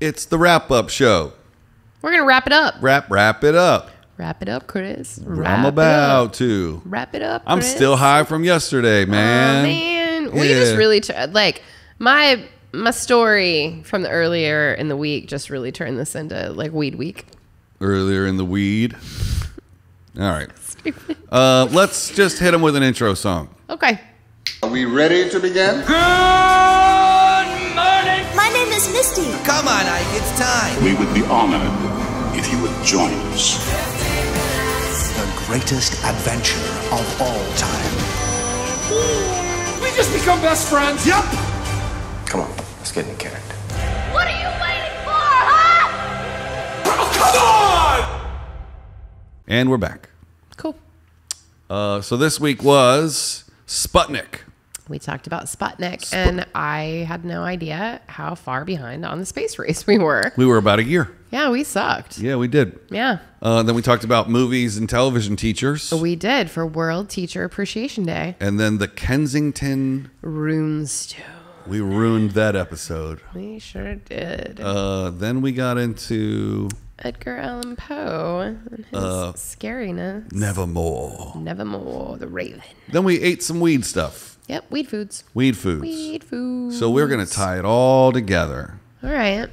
It's the wrap-up show. We're going to wrap it up. Wrap it up. Wrap it up, Chris. I'm about to. Wrap it up, Chris. I'm still high from yesterday, man. Oh, man. We just really, like, my story from the earlier in the week just really turned this into, like, weed week. Earlier in the weed. All right. Let's just hit him with an intro song. Okay. Are we ready to begin? Good morning! My name is Misty. Come on, Ike, it's time. We would be honored if you would join us. The greatest adventure of all time. We just become best friends. Yep. Come on, let's get in character. What are you waiting for, huh? Oh, come on! And we're back. Cool. So this week was Sputnik. We talked about Sputnik, and I had no idea how far behind on the space race we were. We were about a year. Yeah, we sucked. Yeah, we did. Yeah. Then we talked about movies and television teachers. We did for World Teacher Appreciation Day. And then the Kensington Runestone. We ruined that episode. We sure did. Then we got into Edgar Allan Poe and his scariness. Nevermore. Nevermore, the Raven. Then we ate some weed stuff. Yep, weed foods. Weed foods. Weed foods. So we're going to tie it all together. All right.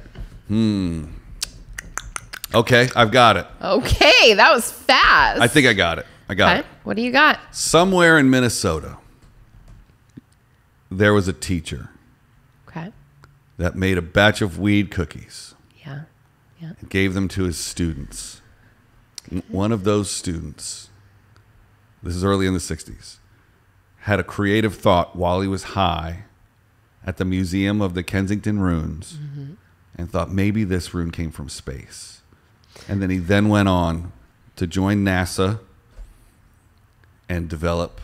Okay, I've got it. Okay, that was fast. I think I got it. I got it. What do you got? Somewhere in Minnesota, there was a teacher Okay. that made a batch of weed cookies Yeah. Yeah. and gave them to his students. One of those students, this is early in the 60s, had a creative thought while he was high at the Museum of the Kensington Runes and thought maybe this rune came from space. And then he then went on to join NASA and develop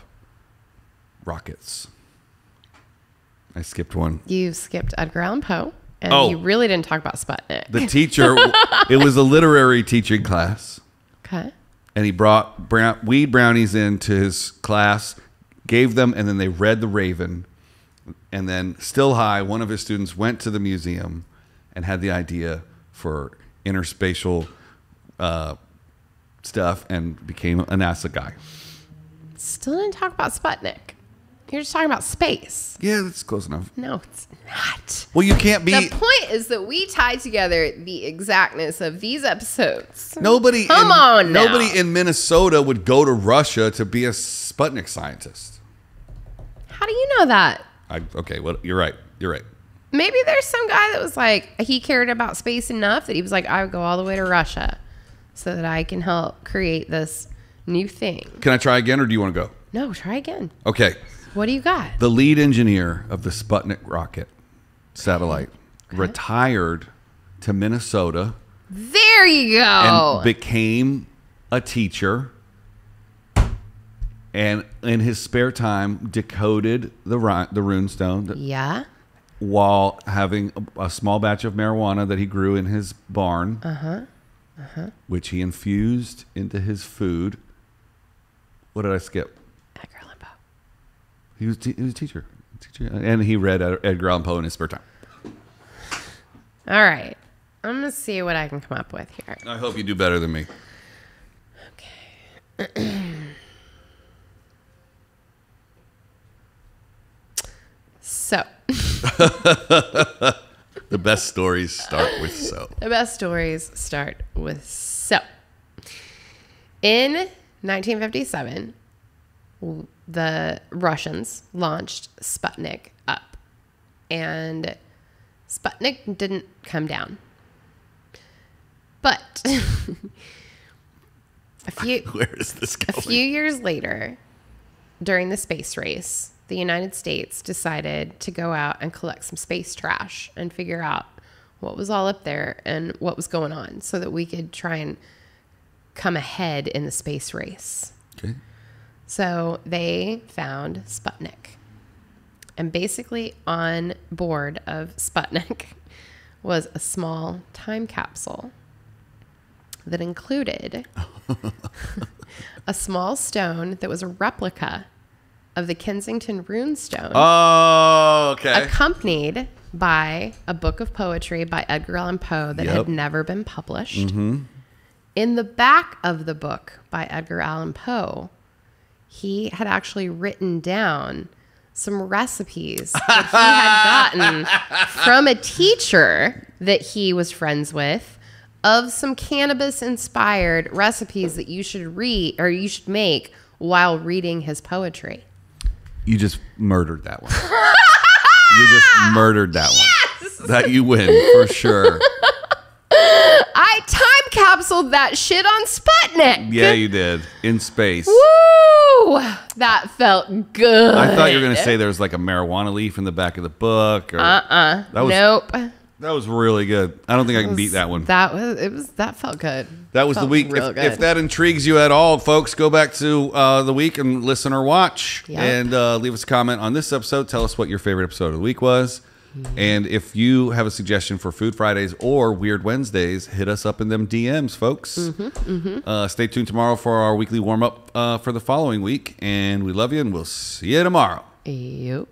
rockets. I skipped one. You skipped Edgar Allan Poe, and Oh. you really didn't talk about Sputnik. The teacher, it was a literary teaching class, Okay. and he brought weed brownies into his class, gave them, and then they read The Raven. And then, still high, one of his students went to the museum and had the idea for interspatial stuff and became a NASA guy. Still didn't talk about Sputnik. You're just talking about space. Yeah, that's close enough. No, it's not. Well, you can't be... The point is that we tied together the exactness of these episodes. Nobody in Minnesota would go to Russia to be a Sputnik scientist. How do you know that? Okay, well, you're right. You're right. Maybe there's some guy that was like, he cared about space enough that he was like, I would go all the way to Russia so that I can help create this new thing. Can I try again, or do you want to go? No, try again. Okay. What do you got? The lead engineer of the Sputnik rocket satellite retired to Minnesota. There you go. And became a teacher. And in his spare time, decoded the runestone. Yeah. While having a small batch of marijuana that he grew in his barn. Which he infused into his food. What did I skip? Edgar Allan Poe. He was a teacher. And he read Edgar Allan Poe in his spare time. All right. I'm going to see what I can come up with here. I hope you do better than me. Okay. So. The best stories start with so. The best stories start with so. In 1957, the Russians launched Sputnik up. And Sputnik didn't come down. But Where is this going? a few years later, during the space race, the United States decided to go out and collect some space trash and figure out what was all up there and what was going on so that we could try and come ahead in the space race. Okay. So they found Sputnik. And basically on board of Sputnik was a small time capsule that included a small stone that was a replica of the Kensington Runestone. Oh, okay. Accompanied by a book of poetry by Edgar Allan Poe that had never been published. In the back of the book by Edgar Allan Poe, he had actually written down some recipes that he had gotten from a teacher that he was friends with of some cannabis-inspired recipes that you should read or you should make while reading his poetry. You just murdered that one. You just murdered that one. That you win for sure. I time capsuled that shit on Sputnik. Yeah, you did. In space. Woo! That felt good. I thought you were going to say there was like a marijuana leaf in the back of the book. Or, Nope. That was really good. I don't think I can beat that one. That felt good. That was the week. If that intrigues you at all, folks, go back to the week and listen or watch. Yep. And leave us a comment on this episode. Tell us what your favorite episode of the week was. And if you have a suggestion for Food Fridays or Weird Wednesdays, hit us up in them DMs, folks. Stay tuned tomorrow for our weekly warm-up for the following week. And we love you, and we'll see you tomorrow. Yep.